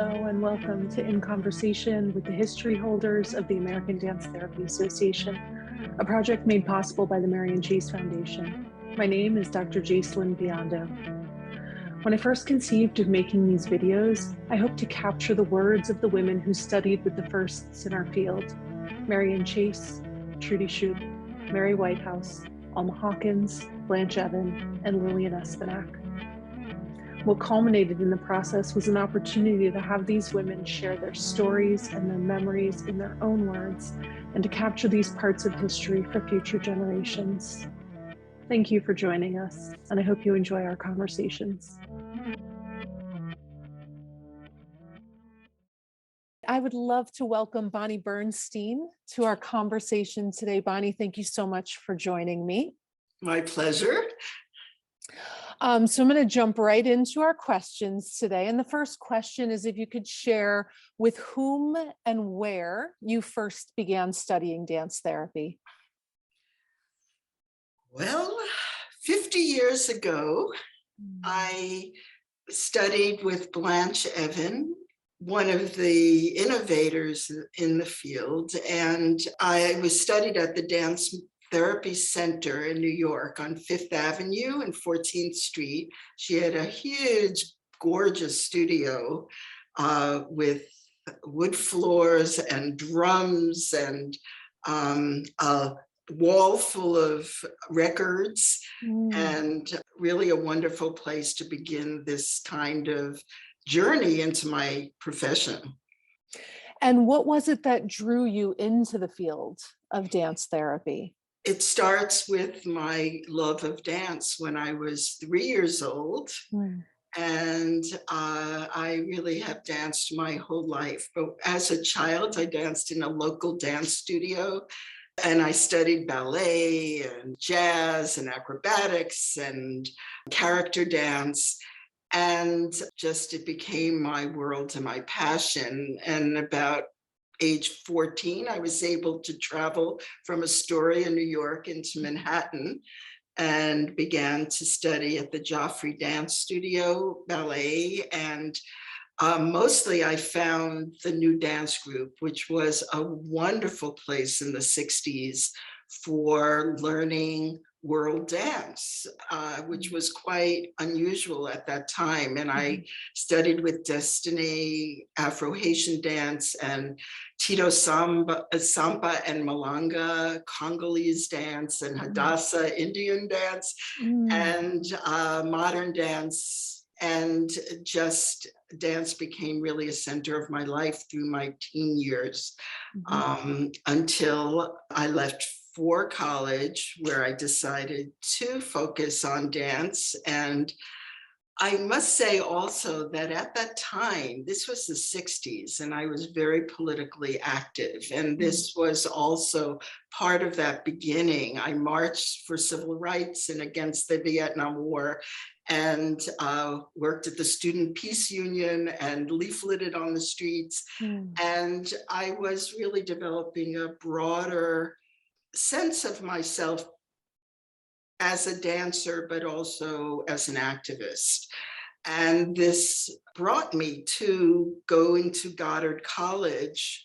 Hello and welcome to In Conversation with the history holders of the American Dance Therapy Association, a project made possible by the Marian Chace Foundation. My name is Dr. Jacelyn Biondo. When I first conceived of making these videos, I hoped to capture the words of the women who studied with the firsts in our field: Marian Chace, Trudy Shoup, Mary Whitehouse, Alma Hawkins, Blanche Evan, and Lillian Espinack. What culminated in the process was an opportunity to have these women share their stories and their memories in their own words, and to capture these parts of history for future generations. Thank you for joining us, and I hope you enjoy our conversations. I would love to welcome Bonnie Bernstein to our conversation today. Bonnie, thank you so much for joining me. My pleasure. So I'm going to jump right into our questions today. And the first question is if you could share with whom and where you first began studying dance therapy. Well, 50 years ago, I studied with Blanche Evan, one of the innovators in the field, and I was studied at the Dance Therapy Center in New York on 5th Avenue and 14th Street. She had a huge, gorgeous studio with wood floors and drums and a wall full of records, and really a wonderful place to begin this kind of journey into my profession. And what was it that drew you into the field of dance therapy? It starts with my love of dance when I was 3 years old. And I really have danced my whole life. But as a child, I danced in a local dance studio, and I studied ballet and jazz and acrobatics and character dance. And just it became my world and my passion. And about age 14, I was able to travel from Astoria, New York into Manhattan and began to study at the Joffrey Dance Studio ballet. And mostly I found the New Dance Group, which was a wonderful place in the 60s for learning world dance, which was quite unusual at that time. And I studied with Destiny, Afro-Haitian dance, and Tito Samba and Malanga, Congolese dance, and Hadassah, Indian dance, and modern dance. And just dance became really a center of my life through my teen years, until I left for college, where I decided to focus on dance. And I must say also that at that time, this was the 60s, and I was very politically active. And this was also part of that beginning. I marched for civil rights and against the Vietnam War, and worked at the Student Peace Union and leafleted on the streets. And I was really developing a broader sense of myself as a dancer, but also as an activist. And this brought me to going to Goddard College,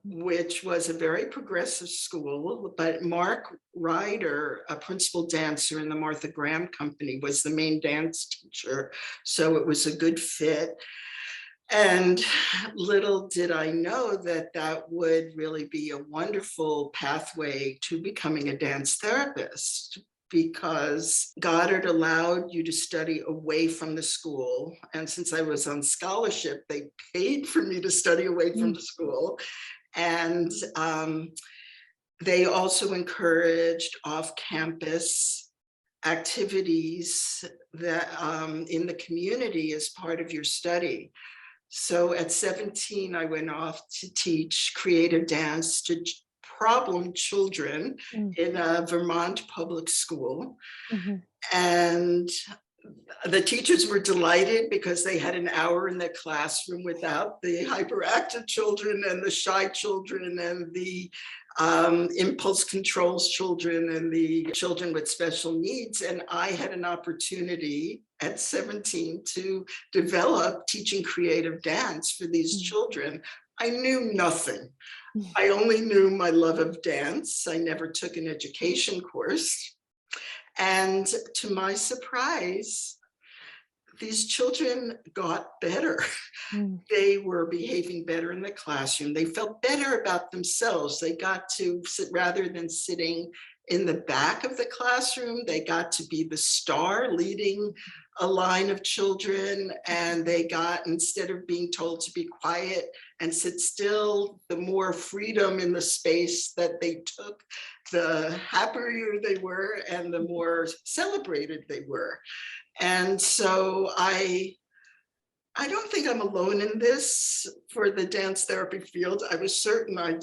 which was a very progressive school, but Mark Ryder, a principal dancer in the Martha Graham Company, was the main dance teacher. So it was a good fit. And little did I know that that would really be a wonderful pathway to becoming a dance therapist, because Goddard allowed you to study away from the school. And since I was on scholarship, they paid for me to study away from the school. And they also encouraged off-campus activities that in the community as part of your study. So at 17, I went off to teach creative dance to problem children in a Vermont public school. And the teachers were delighted because they had an hour in their classroom without the hyperactive children and the shy children and the impulse controls children and the children with special needs. And I had an opportunity at 17 to develop teaching creative dance for these children. I knew nothing. I only knew my love of dance. I never took an education course. And to my surprise, these children got better. They were behaving better in the classroom. They felt better about themselves. They got to sit, rather than sitting in the back of the classroom, they got to be the star leading a line of children. And they got, instead of being told to be quiet and sit still, the more freedom in the space that they took, the happier they were and the more celebrated they were. And so I don't think I'm alone in this for the dance therapy field. I was certain I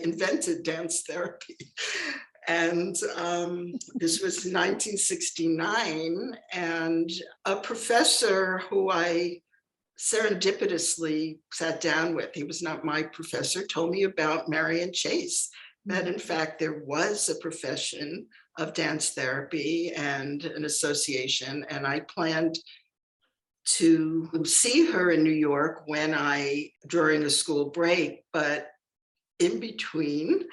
invented dance therapy. And this was 1969, and a professor who I serendipitously sat down with, he was not my professor, told me about Marian Chace, that in fact there was a profession of dance therapy and an association. And I planned to see her in New York during a school break, but in between,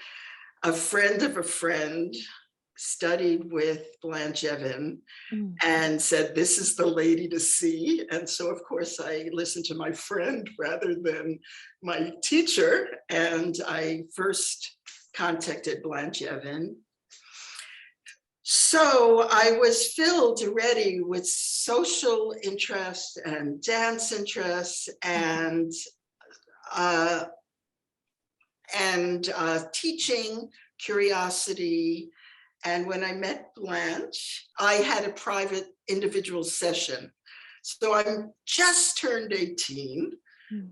a friend of a friend studied with Blanche Evan and said, this is the lady to see. And so of course I listened to my friend rather than my teacher. And I first contacted Blanche Evan. So I was filled already with social interest and dance interest and teaching curiosity. And when I met Blanche, I had a private individual session. So I just turned 18.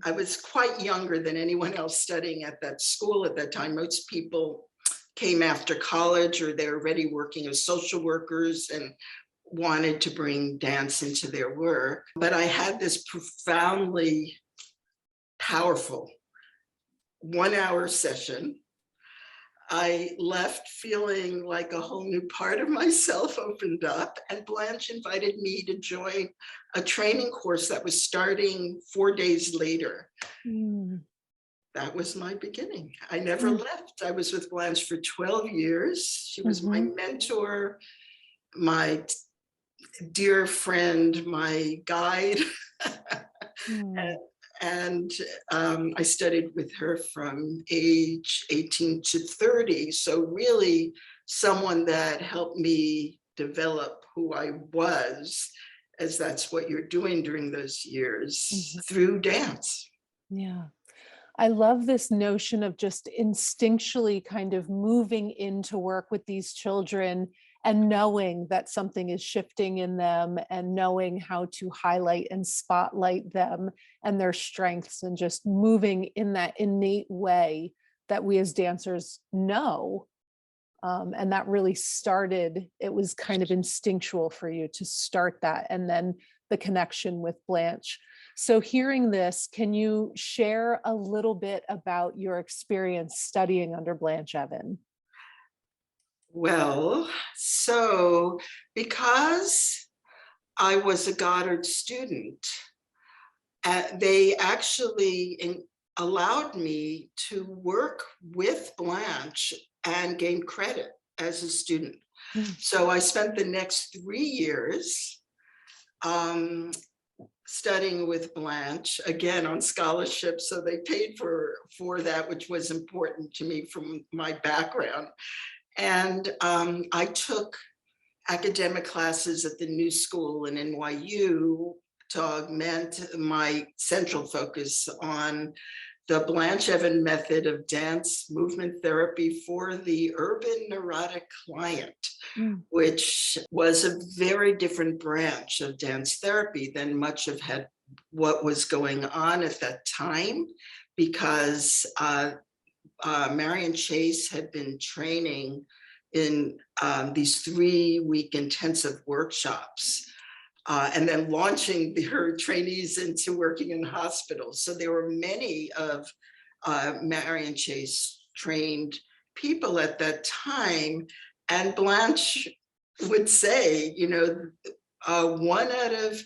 I was quite younger than anyone else studying at that school at that time. Most people came after college or they're already working as social workers and wanted to bring dance into their work. But I had this profoundly powerful 1 hour session. I left feeling like a whole new part of myself opened up, and Blanche invited me to join a training course that was starting 4 days later. That was my beginning. I never left. I was with Blanche for 12 years. She was my mentor, my dear friend, my guide. And I studied with her from age 18 to 30. So really someone that helped me develop who I was, as that's what you're doing during those years, through dance. Yeah. I love this notion of just instinctually kind of moving into work with these children and knowing that something is shifting in them and knowing how to highlight and spotlight them and their strengths and just moving in that innate way that we as dancers know. And that really started, it was kind of instinctual for you to start that, and then the connection with Blanche. So hearing this, can you share a little bit about your experience studying under Blanche Evan? Well, so because I was a Goddard student, they actually allowed me to work with Blanche and gain credit as a student. So I spent the next 3 years studying with Blanche, again on scholarship, so they paid for that, which was important to me from my background. And I took academic classes at the New School in NYU to augment my central focus on the Blanche Evan method of dance movement therapy for the urban neurotic client, which was a very different branch of dance therapy than much of what was going on at that time, because Marian Chace had been training in these 3-week intensive workshops and then launching her trainees into working in hospitals. So there were many of Marian Chace trained people at that time. And Blanche would say, 1 out of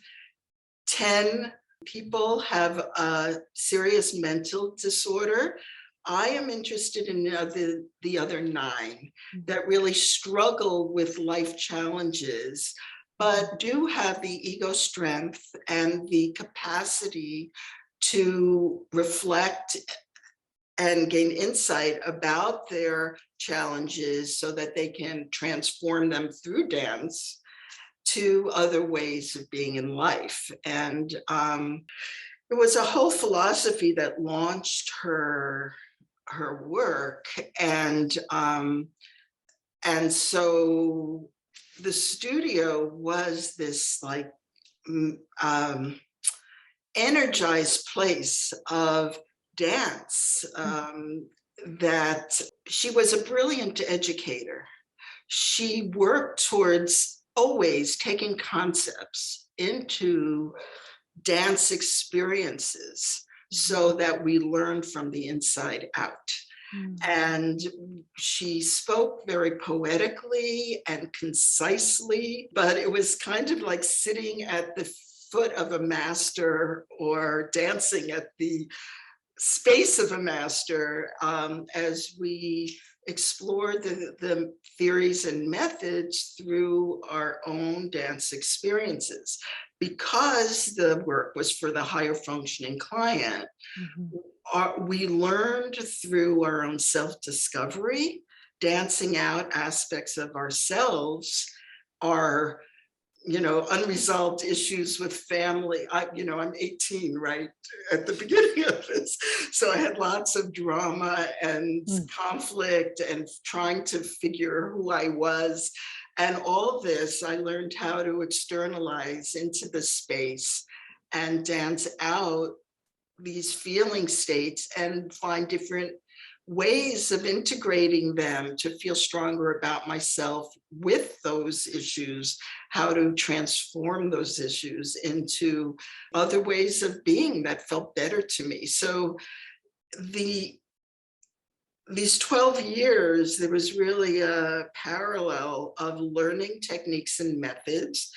10 people have a serious mental disorder. I am interested in the other 9 that really struggle with life challenges, but do have the ego strength and the capacity to reflect and gain insight about their challenges so that they can transform them through dance to other ways of being in life. And it was a whole philosophy that launched her work. And so the studio was this like energized place of dance, that she was a brilliant educator. She worked towards always taking concepts into dance experiences so that we learn from the inside out. And she spoke very poetically and concisely, but it was kind of like sitting at the foot of a master or dancing at the space of a master as we explore the theories and methods through our own dance experiences. Because the work was for the higher functioning client, we learned through our own self-discovery, dancing out aspects of ourselves, our unresolved issues with family. I'm 18 right at the beginning of this. So I had lots of drama and conflict and trying to figure who I was. And all this, I learned how to externalize into the space and dance out these feeling states and find different ways of integrating them to feel stronger about myself with those issues, how to transform those issues into other ways of being that felt better to me. So these 12 years, there was really a parallel of learning techniques and methods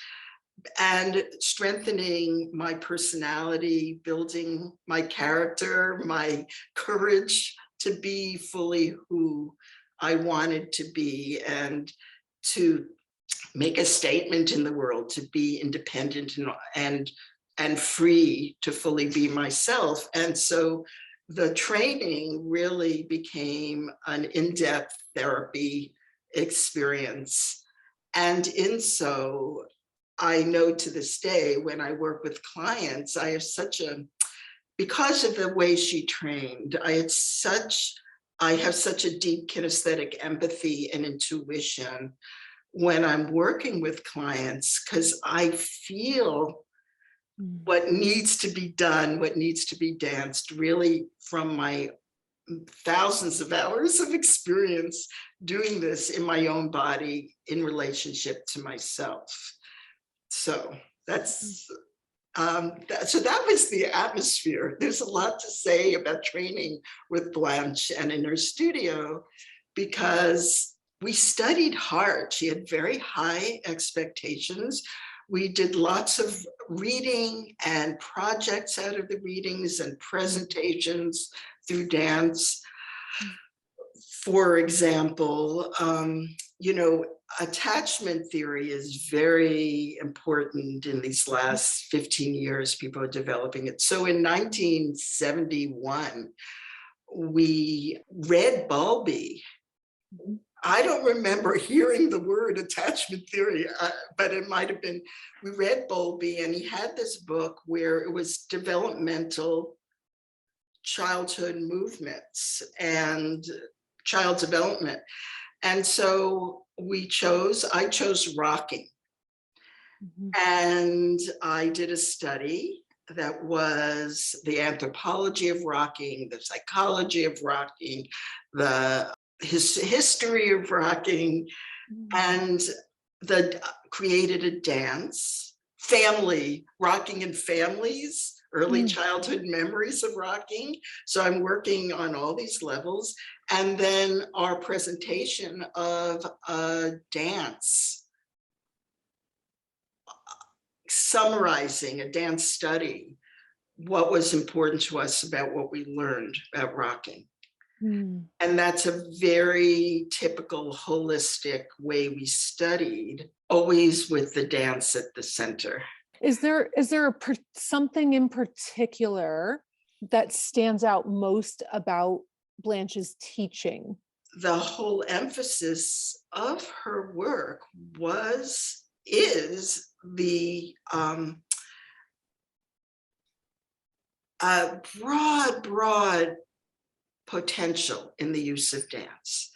and strengthening my personality, building my character, my courage to be fully who I wanted to be and to make a statement in the world, to be independent and free to fully be myself. And so the training really became an in-depth therapy experience. And in so, I know to this day, when I work with clients, I have because of the way she trained, I have such a deep kinesthetic empathy and intuition when I'm working with clients, because I feel what needs to be done, what needs to be danced, really from my thousands of hours of experience doing this in my own body in relationship to myself. So that was the atmosphere. There's a lot to say about training with Blanche and in her studio, because we studied hard. She had very high expectations. We did lots of reading and projects out of the readings and presentations through dance. For example, attachment theory is very important in these last 15 years. People are developing it. So in 1971, we read Bowlby. I don't remember hearing the word attachment theory, but it might have been, we read Bowlby, and he had this book where it was developmental childhood movements and child development. And so I chose rocking. And I did a study that was the anthropology of rocking, the psychology of rocking, the history of rocking, and created a dance, family, rocking in families, early childhood memories of rocking. So I'm working on all these levels. And then our presentation of a dance, summarizing a dance study, what was important to us about what we learned about rocking. And that's a very typical holistic way we studied, always with the dance at the center. Is there something in particular that stands out most about Blanche's teaching? The whole emphasis of her work is the broad potential in the use of dance.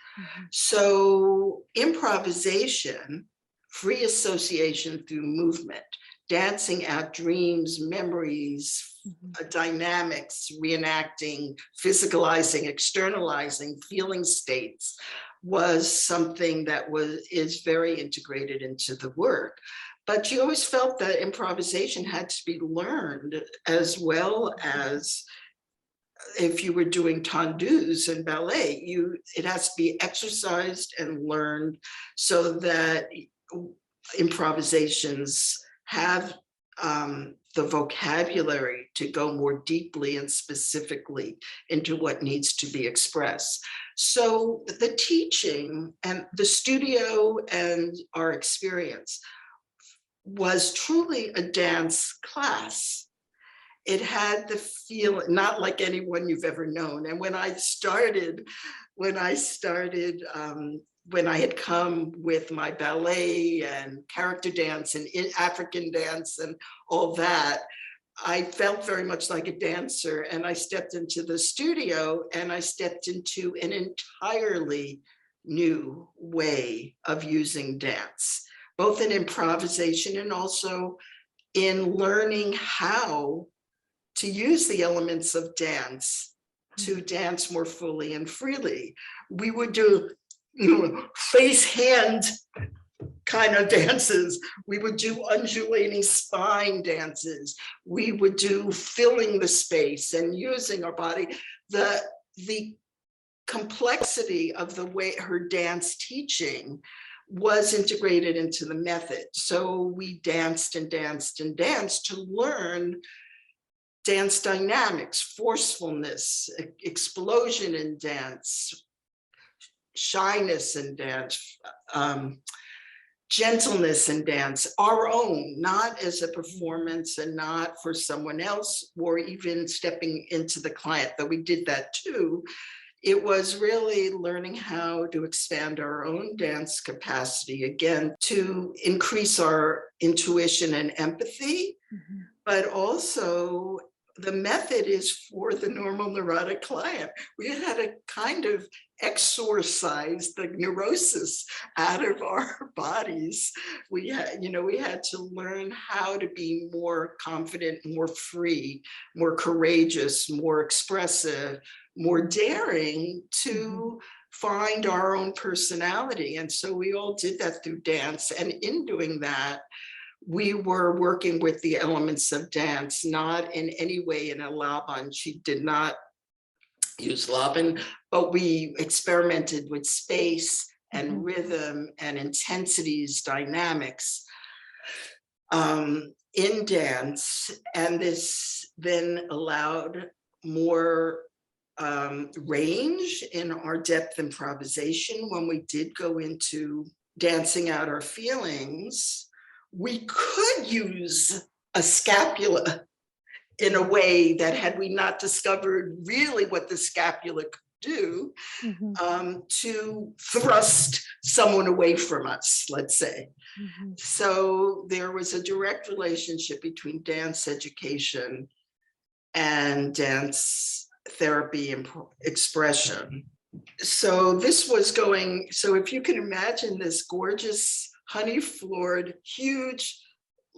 So improvisation, free association through movement, dancing out dreams, memories, dynamics, reenacting, physicalizing, externalizing, feeling states, was something that is very integrated into the work. But you always felt that improvisation had to be learned, as well as if you were doing tendus and ballet, it has to be exercised and learned so that improvisations have the vocabulary to go more deeply and specifically into what needs to be expressed. So the teaching and the studio and our experience was truly a dance class. It had the feel, not like anyone you've ever known. And when I had come with my ballet and character dance and African dance and all that, I felt very much like a dancer. And I stepped into the studio and I stepped into an entirely new way of using dance, both in improvisation and also in learning how to use the elements of dance to dance more fully and freely. We would do face hand kind of dances. We would do undulating spine dances. We would do filling the space and using our body. The complexity of the way her dance teaching was integrated into the method. So we danced and danced and danced to learn dance dynamics, forcefulness, explosion in dance, shyness in dance, gentleness in dance, our own, not as a performance and not for someone else, or even stepping into the client, though we did that too. It was really learning how to expand our own dance capacity, again, to increase our intuition and empathy, but also the method is for the normal neurotic client. We had to kind of exorcise the neurosis out of our bodies. We had to learn how to be more confident, more free, more courageous, more expressive, more daring to find our own personality. And so we all did that through dance. And in doing that, we were working with the elements of dance, not in any way in a Laban. She did not use Laban, but we experimented with space and rhythm and intensities, dynamics in dance. And this then allowed more range in our depth improvisation. When we did go into dancing out our feelings, we could use a scapula in a way that, had we not discovered really what the scapula could do, to thrust someone away from us, let's say. So there was a direct relationship between dance education and dance therapy and expression. So this was going, so if you can imagine this gorgeous honey-floored, huge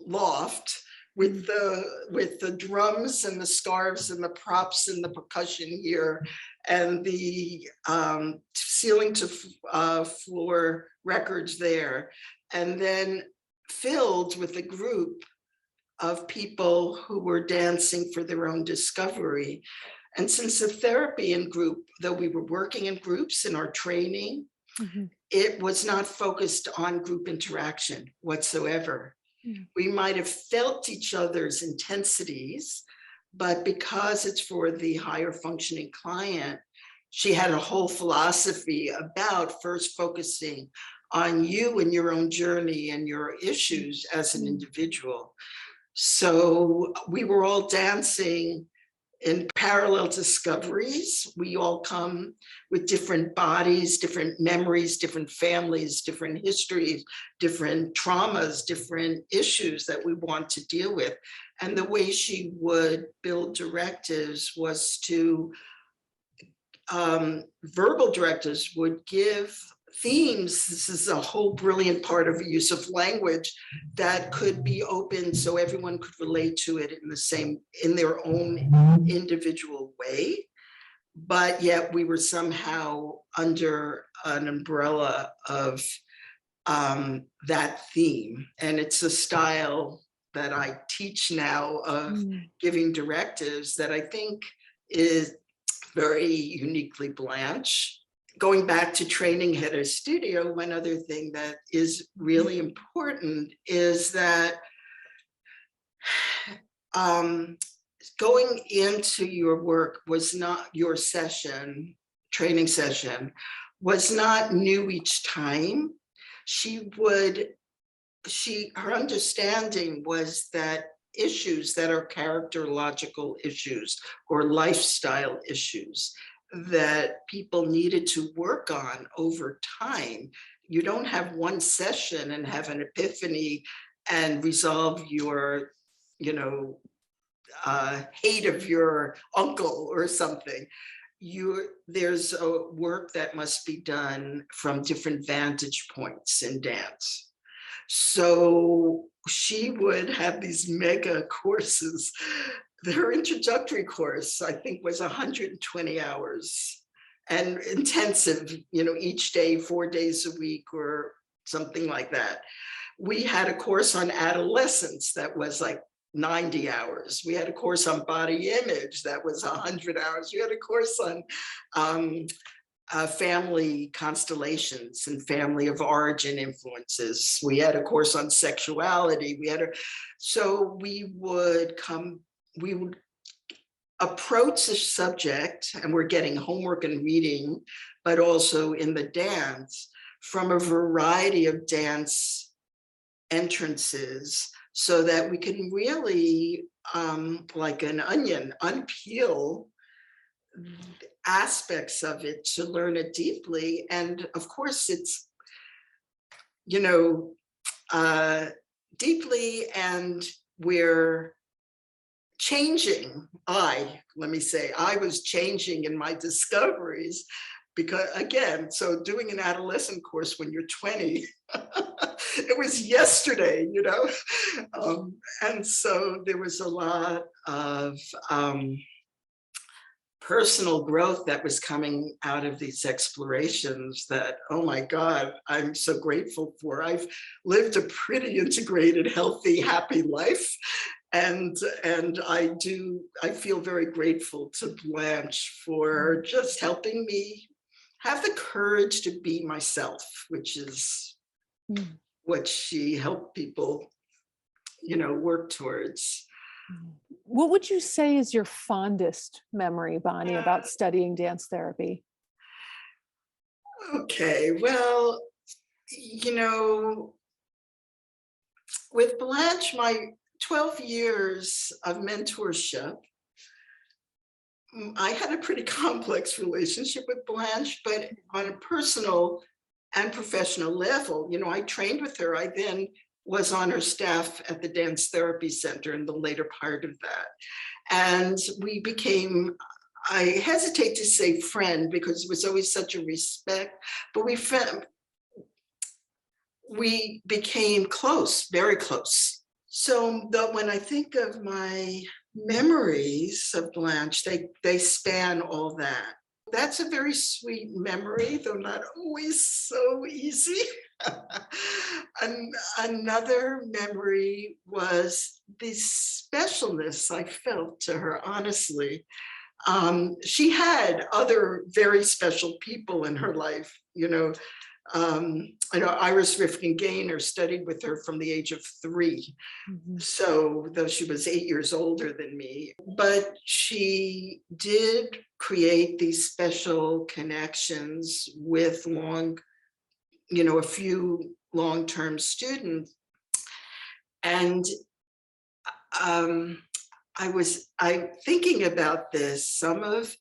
loft with the drums and the scarves and the props and the percussion here, and the ceiling to floor records there, and then filled with a group of people who were dancing for their own discovery. And since the therapy in group, though we were working in groups in our training, it was not focused on group interaction whatsoever. We might have felt each other's intensities, but because it's for the higher functioning client, she had a whole philosophy about first focusing on you and your own journey and your issues as an individual. So we were all dancing in parallel discoveries. We all come with different bodies, different memories, different families, different histories, different traumas, different issues that we want to deal with. And the way she would build directives was to, verbal directives would give themes. This is a whole brilliant part of the use of language that could be open so everyone could relate to it in their own individual way. But yet we were somehow under an umbrella of that theme. And it's a style that I teach now of giving directives that I think is very uniquely Blanche. Going back to training Heather Studio, one other thing that is really important is that going into your work was not your session, training session, was not new each time. Her understanding was that issues that are characterological issues or lifestyle issues that people needed to work on over time. You don't have one session and have an epiphany and resolve your, hate of your uncle or something. There's a work that must be done from different vantage points in dance. So she would have these mega courses. Her introductory course, I think, was 120 hours and intensive, each day, 4 days a week or something like that. We had a course on adolescence that was like 90 hours. We had a course on body image that was 100 hours. We had a course on family constellations and family of origin influences. We had a course on sexuality. So we would approach the subject, and we're getting homework and reading, but also in the dance from a variety of dance entrances, so that we can really, like an onion, unpeel aspects of it to learn it deeply. And of course, it's, deeply, and we're changing. I was changing in my discoveries, because again, so doing an adolescent course when you're 20, it was yesterday, and so there was a lot of personal growth that was coming out of these explorations that, oh my God, I'm so grateful for. I've lived a pretty integrated, healthy, happy life. And I feel very grateful to Blanche for just helping me have the courage to be myself, which is what she helped people, work towards. What would you say is your fondest memory, Bonnie, about studying dance therapy? Okay, well, with Blanche, my 12 years of mentorship, I had a pretty complex relationship with Blanche, but on a personal and professional level, I trained with her. I then was on her staff at the Dance Therapy Center in the later part of that. And we became, I hesitate to say friend because it was always such a respect, but we became close, very close. So when I think of my memories of Blanche, they span all that. That's a very sweet memory, though not always so easy. Another memory was the specialness I felt to her, honestly. She had other very special people in her life, I know Iris Rifkin Gaynor studied with her from the age of 3. Mhm. So, though she was 8 years older than me, but she did create these special connections with a few long-term students. And um, I thinking about this, some of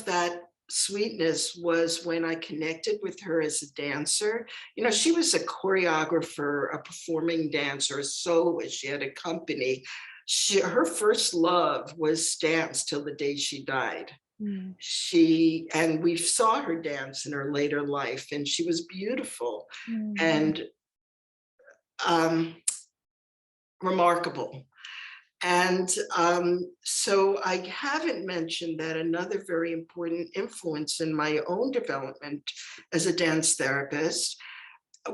that sweetness was when I connected with her as a dancer. She was a choreographer, a performing dancer, a soloist. She had a company. Her first love was dance till the day she died. Mm. And we saw her dance in her later life, and she was beautiful Mm. and um, remarkable. And so I haven't mentioned that another very important influence in my own development as a dance therapist,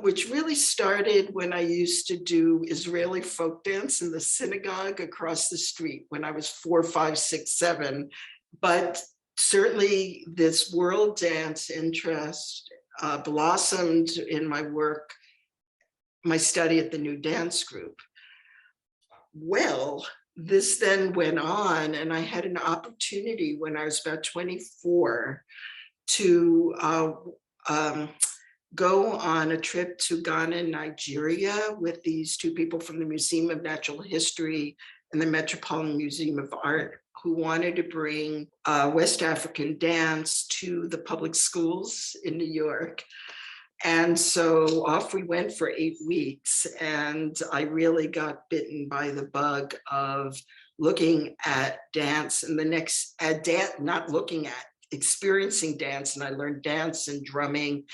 which really started when I used to do Israeli folk dance in the synagogue across the street when I was 4, 5, 6, 7. But certainly this world dance interest blossomed in my work, my study at the New Dance Group. Well, this then went on, and I had an opportunity when I was about 24 to go on a trip to Ghana and Nigeria with these 2 people from the Museum of Natural History and the Metropolitan Museum of Art, who wanted to bring West African dance to the public schools in New York. And so off we went for 8 weeks, and I really got bitten by the bug of looking at dance and not looking at, experiencing dance. And I learned dance and drumming,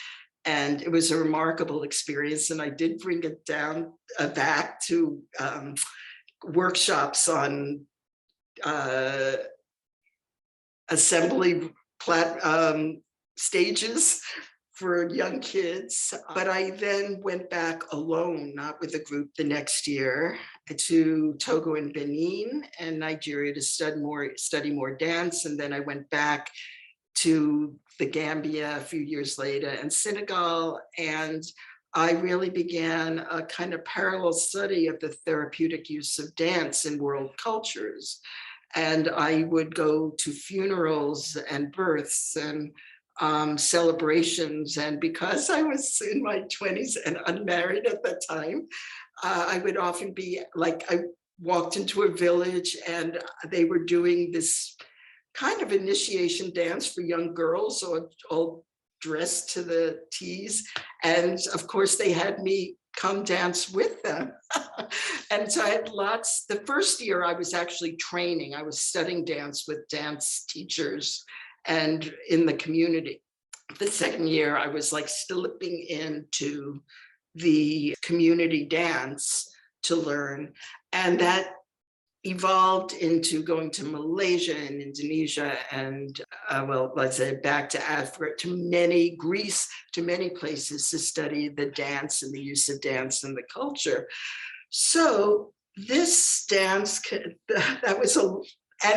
and it was a remarkable experience. And I did bring it back to workshops on assembly stages for young kids. But I then went back alone, not with a group, the next year to Togo and Benin and Nigeria to study more dance. And then I went back to the Gambia a few years later and Senegal. And I really began a kind of parallel study of the therapeutic use of dance in world cultures. And I would go to funerals and births and celebrations. And because I was in my 20s and unmarried at that time, I would often be like, I walked into a village and they were doing this kind of initiation dance for young girls, all dressed to the T's. And of course, they had me come dance with them. And so I had the first year I was actually training, I was studying dance with dance teachers and in the community. The second year, I was like slipping into the community dance to learn. And that evolved into going to Malaysia and Indonesia and, let's say back to Africa, to Greece, to many places to study the dance and the use of dance in the culture. So this dance, and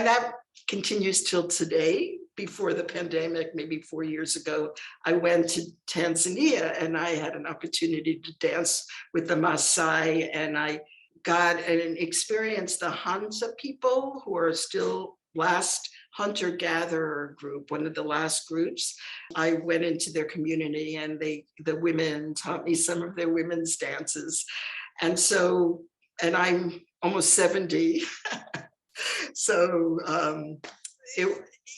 that continues till today. Before the pandemic, maybe 4 years ago, I went to Tanzania and I had an opportunity to dance with the Maasai, and I got and experienced the Hansa people, who are still last hunter-gatherer group, one of the last groups. I went into their community and the women taught me some of their women's dances. And I'm almost 70. So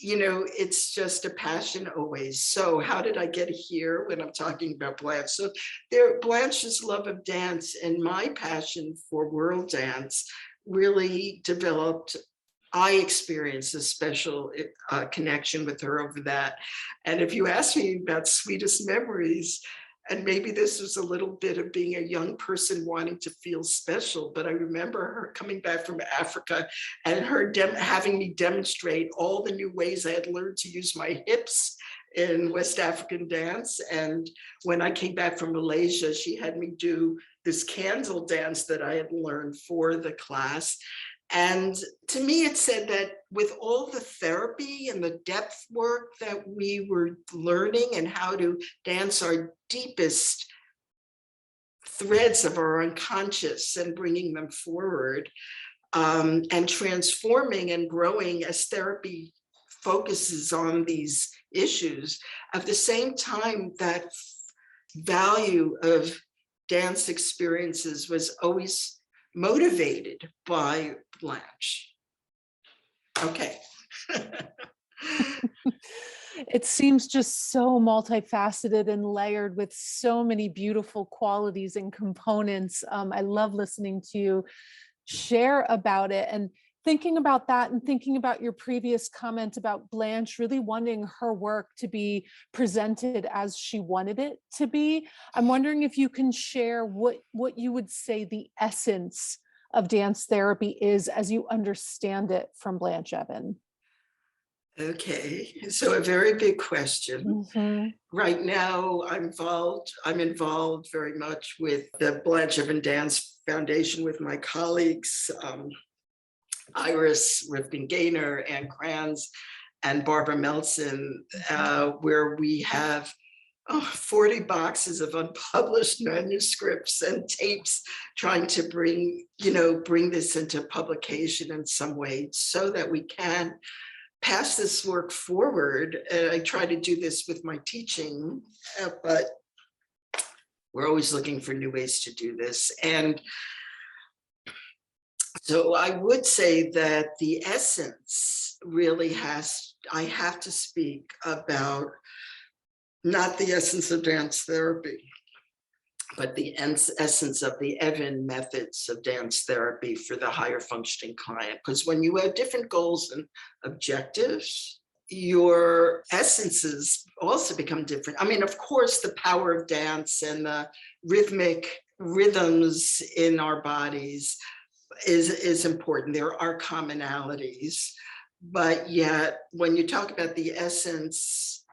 it's just a passion always. So how did I get here when I'm talking about Blanche? So Blanche's love of dance and my passion for world dance really developed. I experienced a special connection with her over that. And if you ask me about sweetest memories, And maybe this was a little bit of being a young person wanting to feel special, but I remember her coming back from Africa and her having me demonstrate all the new ways I had learned to use my hips in West African dance. And when I came back from Malaysia, she had me do this candle dance that I had learned for the class. And to me, it said that with all the therapy and the depth work that we were learning and how to dance our deepest threads of our unconscious and bringing them forward, and transforming and growing as therapy focuses on these issues, at the same time, that value of dance experiences was always motivated by Blanche. Okay. It seems just so multifaceted and layered with so many beautiful qualities and components. I love listening to you share about it and thinking about that, and thinking about your previous comment about Blanche really wanting her work to be presented as she wanted it to be. I'm wondering if you can share what you would say the essence of dance therapy is as you understand it from Blanche Evan. Okay, so a very big question. Right now, I'm involved very much with the Blanche Evan Dance Foundation with my colleagues, Iris Rifkin-Gaynor, Ann Kranz, and Barbara Melson, where we have 40 boxes of unpublished manuscripts and tapes, trying to bring this into publication in some way so that we can pass this work forward. I try to do this with my teaching, but we're always looking for new ways to do this. And so I would say that the essence really I have to speak about not the essence of dance therapy, but the essence of the Evan methods of dance therapy for the higher functioning client. Because when you have different goals and objectives, your essences also become different. I mean, of course, the power of dance and the rhythmic rhythms in our bodies is important. There are commonalities, but yet when you talk about the essence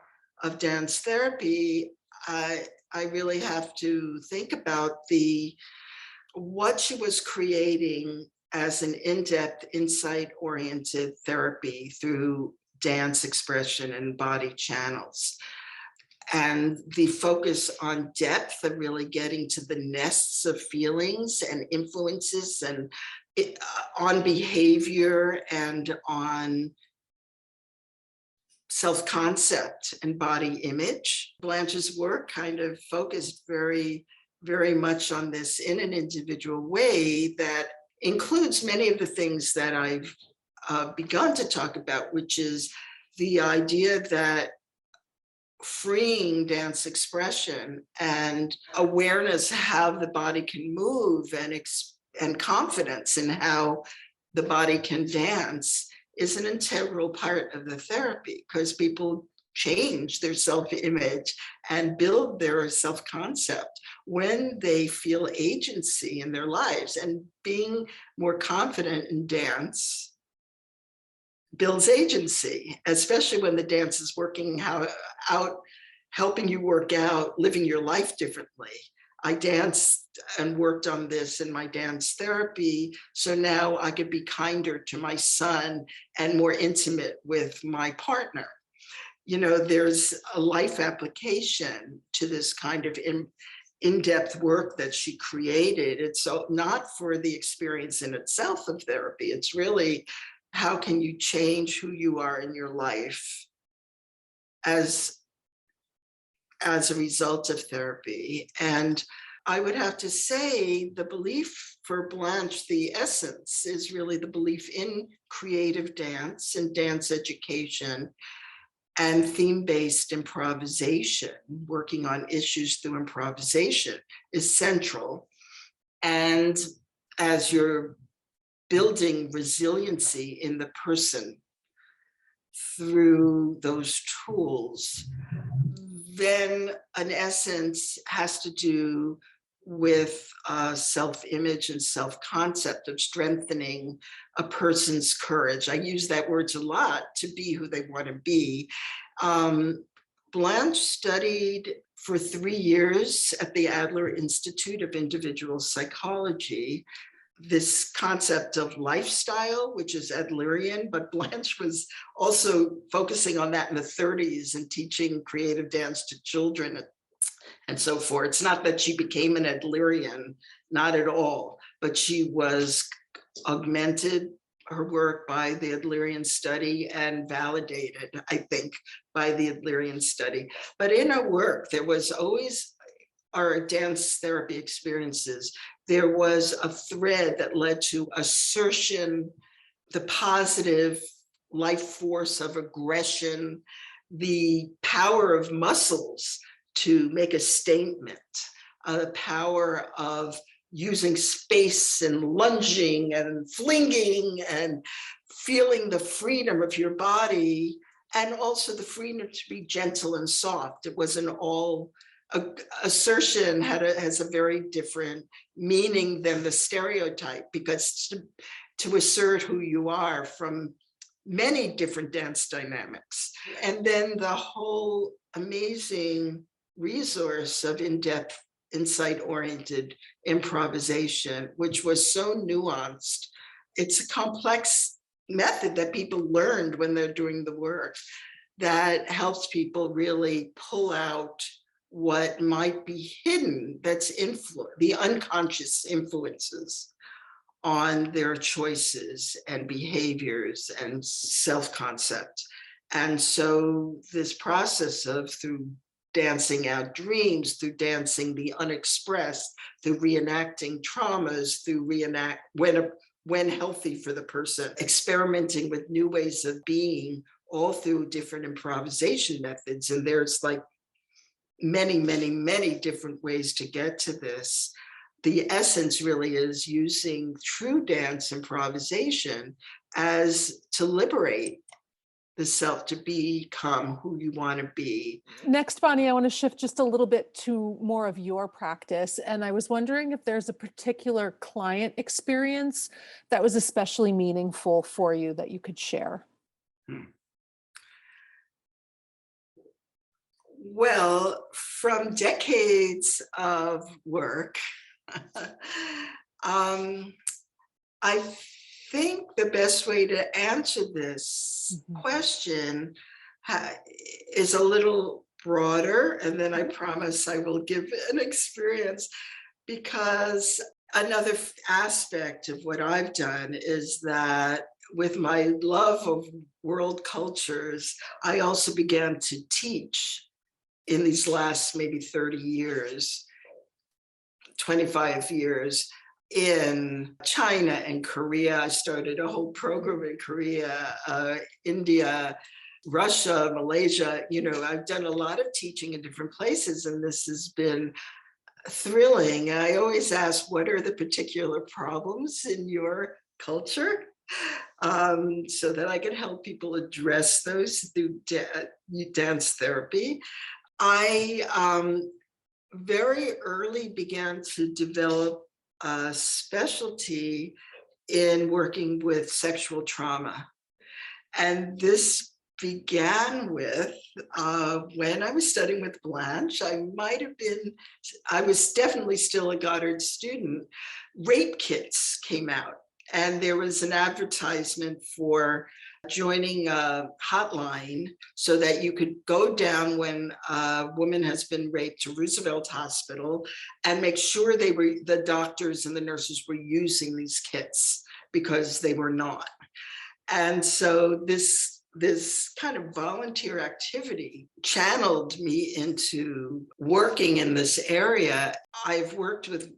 of dance therapy, I really have to think about what she was creating as an in-depth, insight-oriented therapy through dance expression and body channels. And the focus on depth of really getting to the nests of feelings and influences and on behavior and on self-concept and body image. Blanche's work kind of focused very, very much on this in an individual way that includes many of the things that I've begun to talk about, which is the idea that freeing dance expression and awareness how the body can move and confidence in how the body can dance is an integral part of the therapy, because people change their self-image and build their self-concept when they feel agency in their lives. And being more confident in dance builds agency, especially when the dance is working out, helping you work out, living your life differently. I danced and worked on this in my dance therapy, so now I could be kinder to my son and more intimate with my partner. There's a life application to this kind of in-depth work that she created. It's so not for the experience in itself of therapy. It's really, how can you change who you are in your life as a result of therapy? And I would have to say the belief for Blanche, the essence is really the belief in creative dance and dance education and theme-based improvisation. Working on issues through improvisation is central. And as you're building resiliency in the person through those tools, then an essence has to do with self-image and self-concept of strengthening a person's courage. I use that word a lot, to be who they want to be. Blanche studied for 3 years at the Adler Institute of Individual Psychology this concept of lifestyle, which is Adlerian, but Blanche was also focusing on that in the 30s and teaching creative dance to children and so forth. It's not that she became an Adlerian, not at all, but she was augmented her work by the Adlerian study and validated, I think, by the Adlerian study. But in her work, there was always our dance therapy experiences. There was a thread that led to assertion, the positive life force of aggression, the power of muscles to make a statement, the power of using space and lunging and flinging and feeling the freedom of your body, and also the freedom to be gentle and soft. It wasn't all assertion has a very different meaning than the stereotype, because to assert who you are from many different dance dynamics. And then the whole amazing resource of in-depth, insight-oriented improvisation, which was so nuanced. It's a complex method that people learned when they're doing the work that helps people really pull out what might be hidden, that's the unconscious influences on their choices and behaviors and self-concept. And so this process of, through dancing out dreams, through dancing the unexpressed, through reenacting traumas, through when healthy for the person, experimenting with new ways of being, all through different improvisation methods. And there's like many, many, many different ways to get to this. The essence really is using true dance improvisation as to liberate the self, to become who you want to be. Next, Bonnie, I want to shift just a little bit to more of your practice. And I was wondering if there's a particular client experience that was especially meaningful for you that you could share. Well, from decades of work, I think the best way to answer this question is a little broader, and then I promise I will give an experience, because another aspect of what I've done is that with my love of world cultures, I also began to teach in these last maybe 30 years, 25 years, in China and Korea. I started a whole program in Korea, India, Russia, Malaysia. You know, I've done a lot of teaching in different places, and this has been thrilling. I always ask, what are the particular problems in your culture? So that I can help people address those through dance therapy. I very early began to develop a specialty in working with sexual trauma. And this began with when I was studying with Blanche. I was definitely still a Goddard student. Rape kits came out, and there was an advertisement for joining a hotline so that you could go down when a woman has been raped to Roosevelt Hospital and make sure the doctors and the nurses were using these kits, because they were not. And so this kind of volunteer activity channeled me into working in this area. I've worked with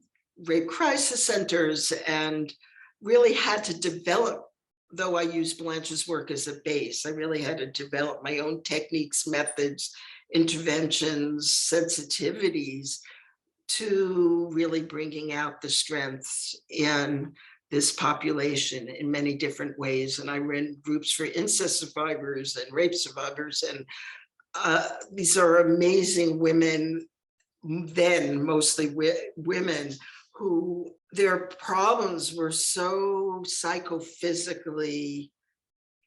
rape crisis centers and really had to develop, though I use Blanche's work as a base, I really had to develop my own techniques, methods, interventions, sensitivities to really bringing out the strengths in this population in many different ways. And I ran groups for incest survivors and rape survivors and these are amazing women, then mostly women, who their problems were so psychophysically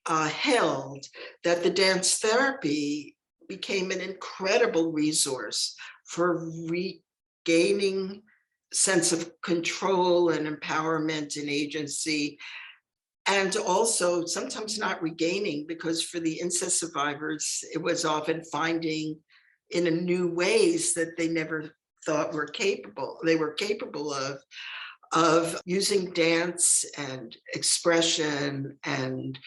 held that the dance therapy became an incredible resource for regaining sense of control and empowerment and agency, and also sometimes not regaining, because for the incest survivors, it was often finding in a new ways that they never thought they were capable of using dance and expression and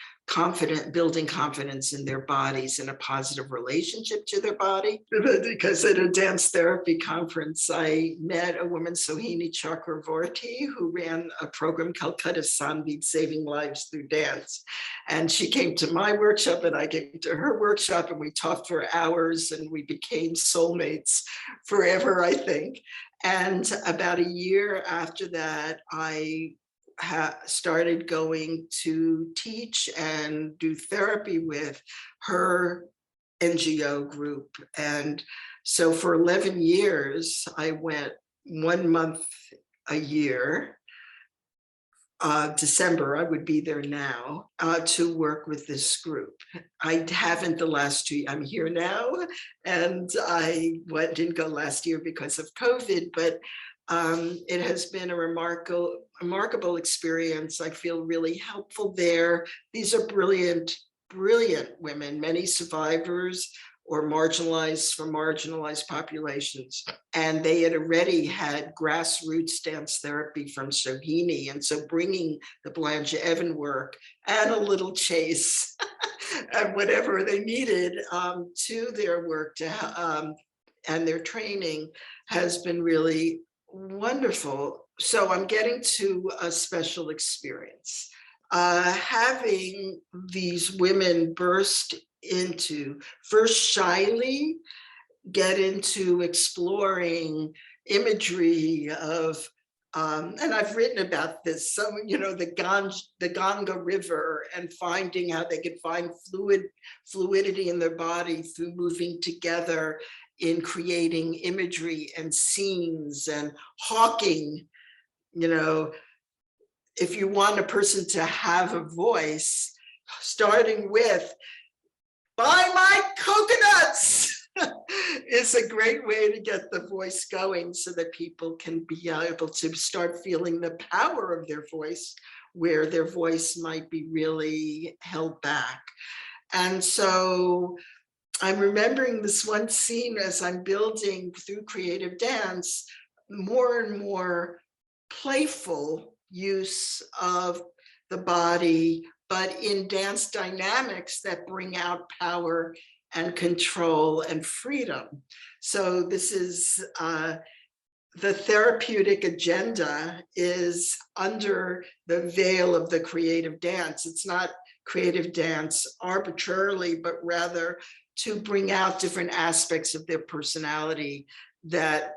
building confidence in their bodies and a positive relationship to their body. Because at a dance therapy conference, I met a woman, Sohini Chakravorty, who ran a program called Calcutta Sangeet, Saving Lives Through Dance. And she came to my workshop and I came to her workshop, and we talked for hours and we became soulmates forever, I think. And about a year after that, I started going to teach and do therapy with her NGO group. And so for 11 years, I went 1 month a year. December, I would be there now to work with this group. I haven't the last 2 years. I'm here now, and I didn't go last year because of COVID, but it has been a remarkable experience. I feel really helpful there. These are brilliant women, many survivors or marginalized populations. And they had already had grassroots dance therapy from Sohini. And so bringing the Blanche Evan work and a little Chace and whatever they needed to their work and their training has been really wonderful. So I'm getting to a special experience. Having these women burst into, first shyly, get into exploring imagery of, and I've written about this, the Ganga River, and finding how they could find fluidity in their body through moving together in creating imagery and scenes, and hawking. If you want a person to have a voice, starting with "buy my coconuts" is a great way to get the voice going, so that people can be able to start feeling the power of their voice, where their voice might be really held back. And so I'm remembering this one scene as I'm building through creative dance, more and more playful use of the body, but in dance dynamics that bring out power and control and freedom. So this is the therapeutic agenda is under the veil of the creative dance. It's not creative dance arbitrarily, but rather to bring out different aspects of their personality that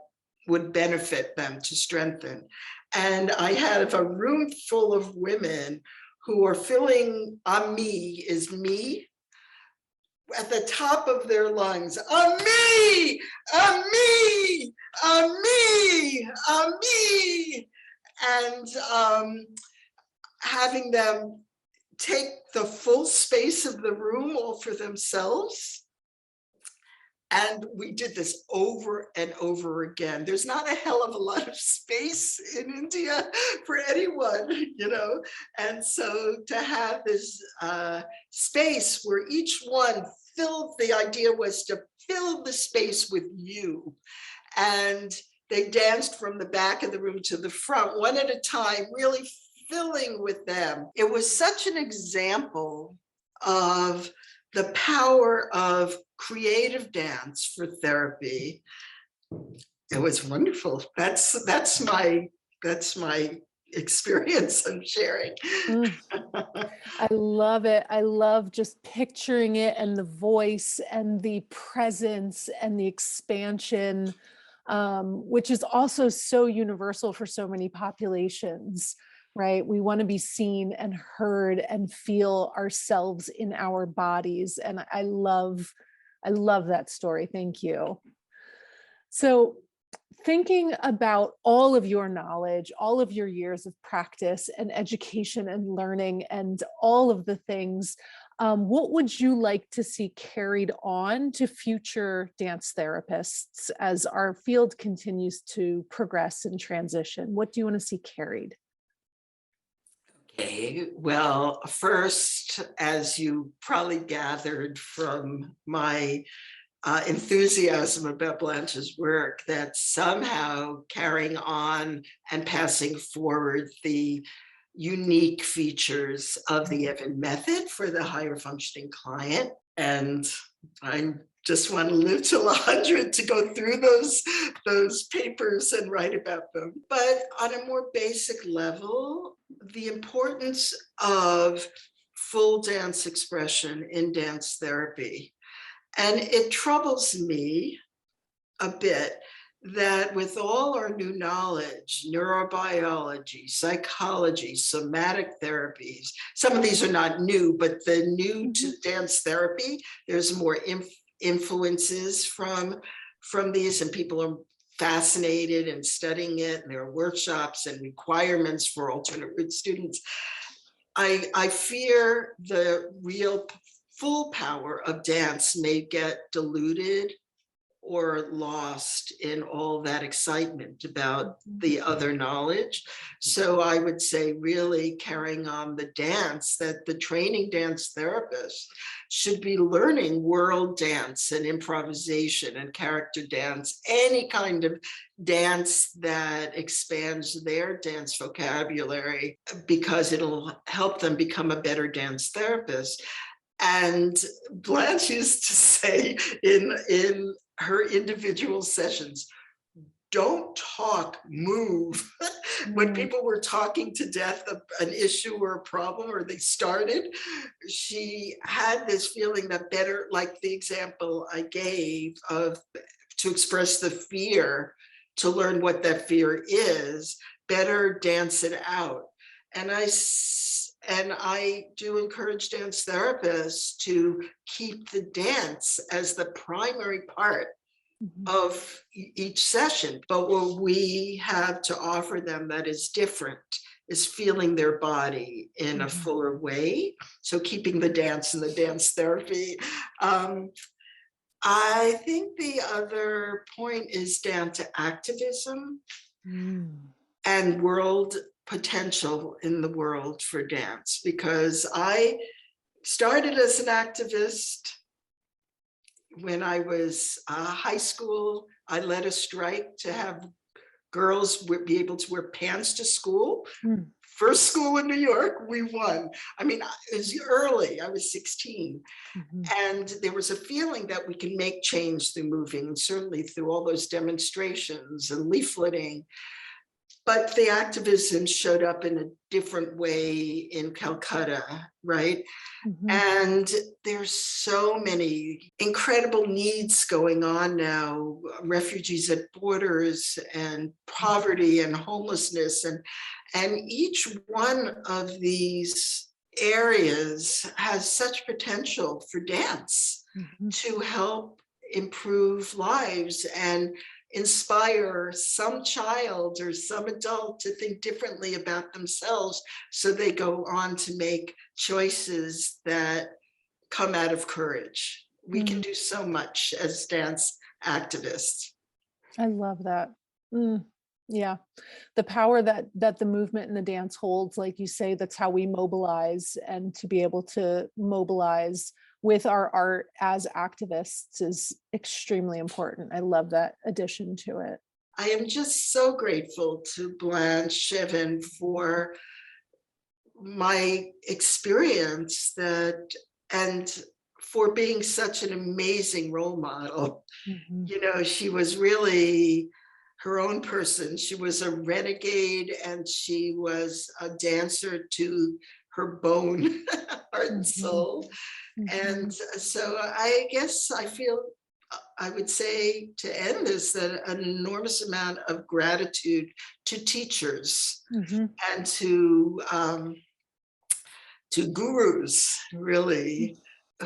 would benefit them, to strengthen. And I have a room full of women who are feeling me is me at the top of their lungs. Me, me, me, me. And having them take the full space of the room all for themselves. And we did this over and over again. There's not a hell of a lot of space in India for anyone, And so to have this space where each one the idea was to fill the space with you. And they danced from the back of the room to the front, one at a time, really filling with them. It was such an example of the power of creative dance for therapy. It was wonderful. That's my experience I'm sharing. I love it. I love just picturing it, and the voice and the presence and the expansion, which is also so universal for so many populations. Right? We want to be seen and heard and feel ourselves in our bodies. And I love I love that story. Thank you. So, thinking about all of your knowledge, all of your years of practice and education and learning, and all of the things, what would you like to see carried on to future dance therapists as our field continues to progress and transition? What do you want to see carried? Okay, well, first, as you probably gathered from my enthusiasm about Blanche's work, that somehow carrying on and passing forward the unique features of the Evan method for the higher functioning client. And I just want to live till 100 to go through those papers and write about them. But on a more basic level, the importance of full dance expression in dance therapy. And it troubles me a bit that with all our new knowledge, neurobiology, psychology, somatic therapies, some of these are not new, but the new to dance therapy, there's more influences from these, and people are fascinated and studying it, and there are workshops and requirements for alternate route students. I fear the real full power of dance may get diluted or lost in all that excitement about the other knowledge. So I would say really carrying on the dance, that the training dance therapist should be learning world dance and improvisation and character dance, any kind of dance that expands their dance vocabulary, because it'll help them become a better dance therapist. And Blanche used to say in her individual sessions, don't talk, move. When people were talking to death of an issue or a problem, or they started, she had this feeling that better, like the example I gave of to express the fear, to learn what that fear is, better dance it out. And I do encourage dance therapists to keep the dance as the primary part of each session. But what we have to offer them that is different is feeling their body in a fuller way. So keeping the dance and the dance therapy. I think the other point is down to activism and world potential in the world for dance, because I started as an activist when I was high school. I led a strike to have girls be able to wear pants to school. First school in New York, we won. I mean, it was early, I was 16. And there was a feeling that we can make change through moving, and certainly through all those demonstrations and leafleting. But the activism showed up in a different way in Calcutta, right? And there's so many incredible needs going on now, refugees at borders and poverty and homelessness. And each one of these areas has such potential for dance to help improve lives and inspire some child or some adult to think differently about themselves, so they go on to make choices that come out of courage. We can do so much as dance activists. I love that. Yeah, the power that the movement and the dance holds, like you say, that's how we mobilize, and to be able to mobilize with our art as activists is extremely important. I love that addition to it. I am just so grateful to Blanche Evan for my experience and for being such an amazing role model. You know, she was really her own person. She was a renegade, and she was a dancer to her bone, heart and soul. And so I guess I would say to end this, that an enormous amount of gratitude to teachers and to gurus, really,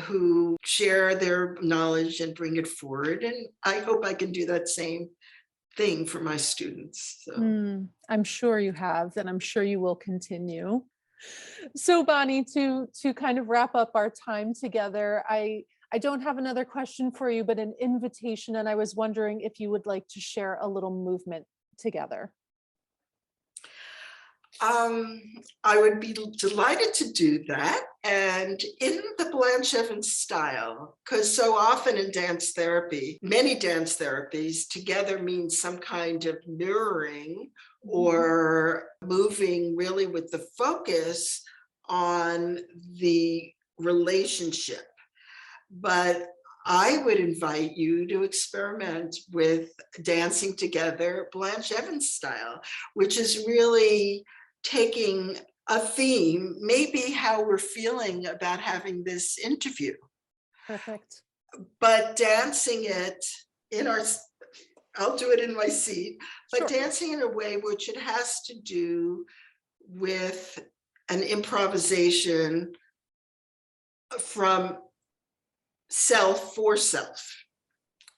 who share their knowledge and bring it forward. And I hope I can do that same thing for my students. So. I'm sure you have, and I'm sure you will continue. So Bonnie, to kind of wrap up our time together, I don't have another question for you, but an invitation, and I was wondering if you would like to share a little movement together. I would be delighted to do that, and in the Blanche Evan style, because so often in dance therapy, many dance therapies together means some kind of mirroring or moving really with the focus on the relationship. But I would invite you to experiment with dancing together Blanche Evan style, which is really taking a theme, maybe how we're feeling about having this interview. Perfect. But dancing it in our, I'll do it in my seat, but Sure. dancing in a way which it has to do with an improvisation from self for self,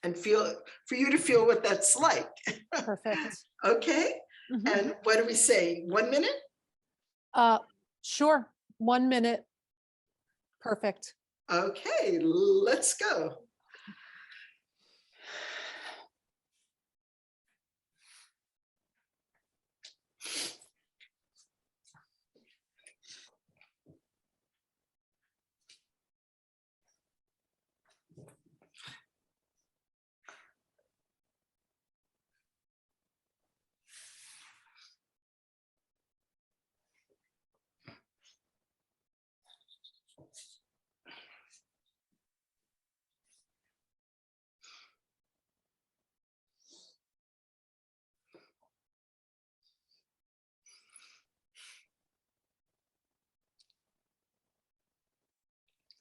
and for you to feel what that's like. Perfect. Okay. And what are we saying? 1 minute? Sure. 1 minute. Perfect. Okay, let's go.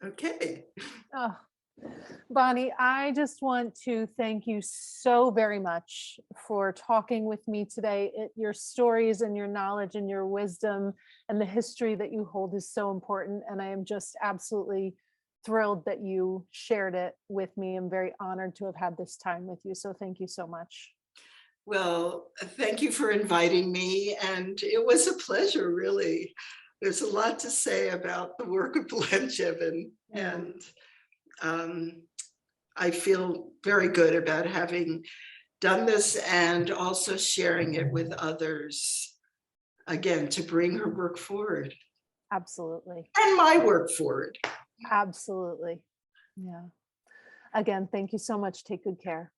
Okay. Oh, Bonnie, I just want to thank you so very much for talking with me today. Your stories and your knowledge and your wisdom and the history that you hold is so important. And I am just absolutely thrilled that you shared it with me. I'm very honored to have had this time with you. So thank you so much. Well, thank you for inviting me. And it was a pleasure, really. There's a lot to say about the work of Blanche Evan. And I feel very good about having done this and also sharing it with others, again, to bring her work forward. Absolutely. And my work forward. Absolutely. Yeah. Again, thank you so much. Take good care.